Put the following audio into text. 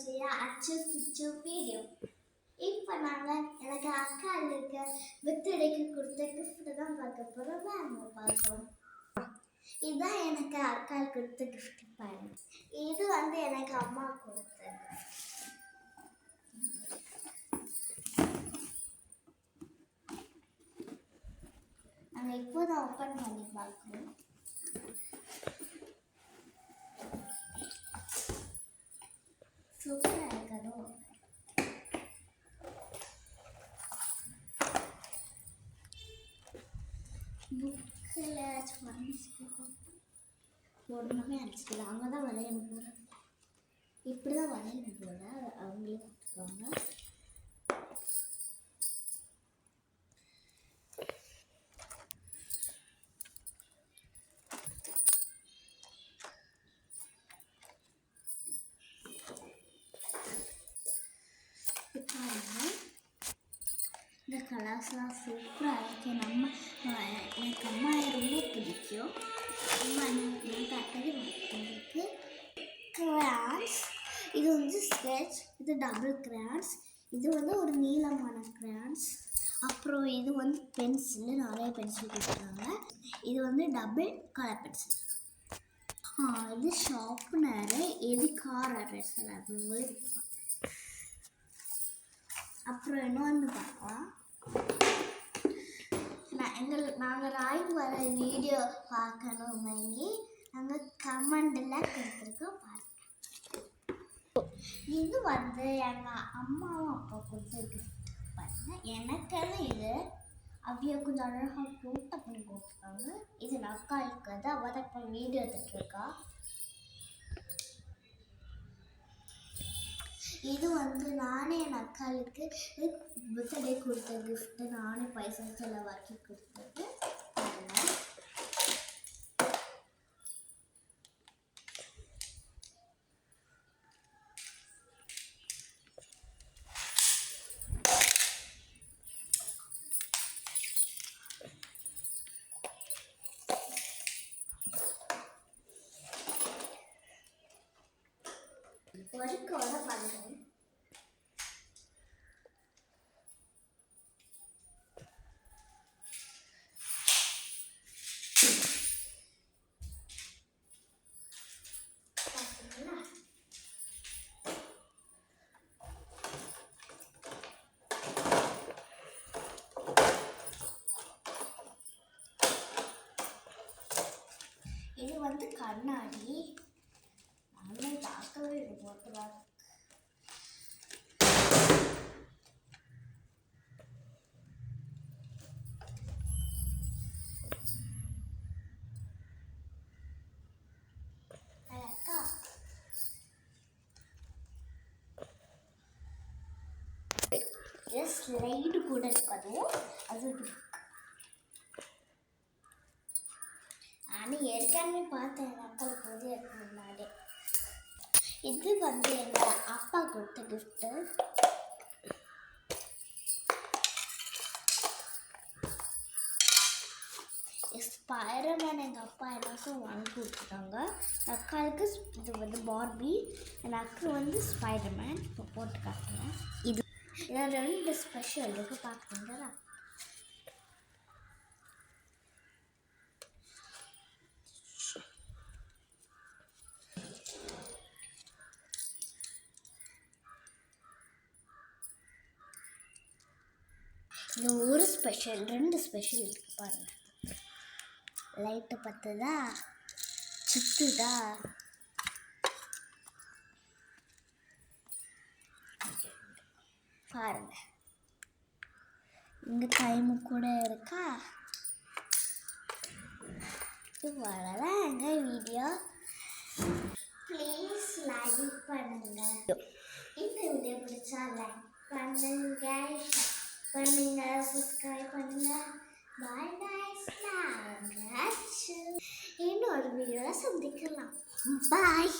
வச்சியா அச்சு பிச்சு வீடியோ. இப்போ நாங்கள் எனக்கு அக்காளுக்கு பர்த்டேக்கு கொடுத்த கிஃப்ட் தான் பார்க்க போகிறோம். வாங்க பார்ப்போம். இதுதான் எனக்கு அக்காளுக்கு கொடுத்த கிஃப்ட் பாருங்க. இது வந்து எனக்கு அம்மா கொடுத்தது. நாங்கள் இப்போதான் ஓப்பன் பண்ணி பார்க்குறோம். சூப்பராக இருக்கதோ. புக்கில் ஒன்றுமே அடிச்சுக்கல. அவங்க தான் வளையணும் போல, இப்படி தான் வளையணும் போல. அவங்களே கொடுத்துருவாங்க. இந்த கலர்ஸ்லாம் சூப்பராக இருக்குது. எனக்கு அம்மா ரொம்ப பிடிக்கும். அம்மா எனக்கு அக்கறை கிரான்ஸ். இது வந்து ஸ்கெட்ச், இது டபுள் கிரான்ஸ், இது வந்து ஒரு நீளமான கிரான்ஸ். அப்புறம் இது வந்து பென்சில், நிறைய பென்சில் கொடுத்துருக்காங்க. இது வந்து டபுள் கலர் பென்சில். இது ஷார்ப்னரு, இது கார் அரைசல் அப்படிங்களே கொடுத்துருக்காங்க. அப்புறம் இன்னொன்று பார்க்கலாம். நாங்கள் ராய்க்கு வர வீடியோ பார்க்கணும் வாங்கி நாங்கள் கமெண்டில் கொடுத்துருக்கோம் பாருங்கள். இது வந்து எங்கள் அம்மாவும் அப்பா கொடுத்துருக்கு பாருங்கள். எனக்கான இது அவைய கொஞ்சம் அழகாக க்யூட்டாக பண்ணி கொடுத்துருக்காங்க. இது அக்கா இருக்காது, அவள் தான் இப்போ வீடியோ எடுத்துகிட்ருக்கா. இது வந்து நானே என் அக்காளுக்கு பர்த்டே கொடுத்த கிஃப்ட்டு. நானே பைசா செலவாக்கி கொடுத்தது. ஒரு கோலை பண்ணுறேன். இது வந்து கண்ணாடி. நாங்களே பார்க்கவே இது போட்டுலாம் அக்கா. ஸ்லைடு கூட இருக்கணும். அது நான் ஏற்கனவே பார்த்தேன் அக்காவை போதே இருக்கு முன்னாடி. இது வந்து எங்கள் அப்பா கொடுத்த கிஃப்ட்டு. ஸ்பைடர்மேன் எங்கள் அப்பா எனக்கும் வாங்கி கொடுத்துட்டாங்க. அக்காவுக்கு இது வந்து பார்பி, எனக்கு வந்து ஸ்பைடர்மேன். இப்போ போட்டு காட்டுறேன். இதில் ரெண்டு ஸ்பெஷல் இருக்கு, பார்க்குறீங்களா? இந்த ஒரு ஸ்பெஷல், ரெண்டு ஸ்பெஷல் இருக்குது பாருங்கள். லைட்டு பத்துதா, சுத்துதா. பாருங்க, இங்கே டைமு கூட இருக்கா. இவ்வளோதான் எங்கள் வீடியோ. ப்ளீஸ் லைக் பண்ணுங்க. இந்த வீடியோ பிடிச்சா லைக் பண்ணுங்க, பண்ணுங்க, சப்ஸ்கிரைப் பண்ணுங்க. பாய் பாய். இன்னொரு வீடியோவில் சந்திக்கலாம். பாய்.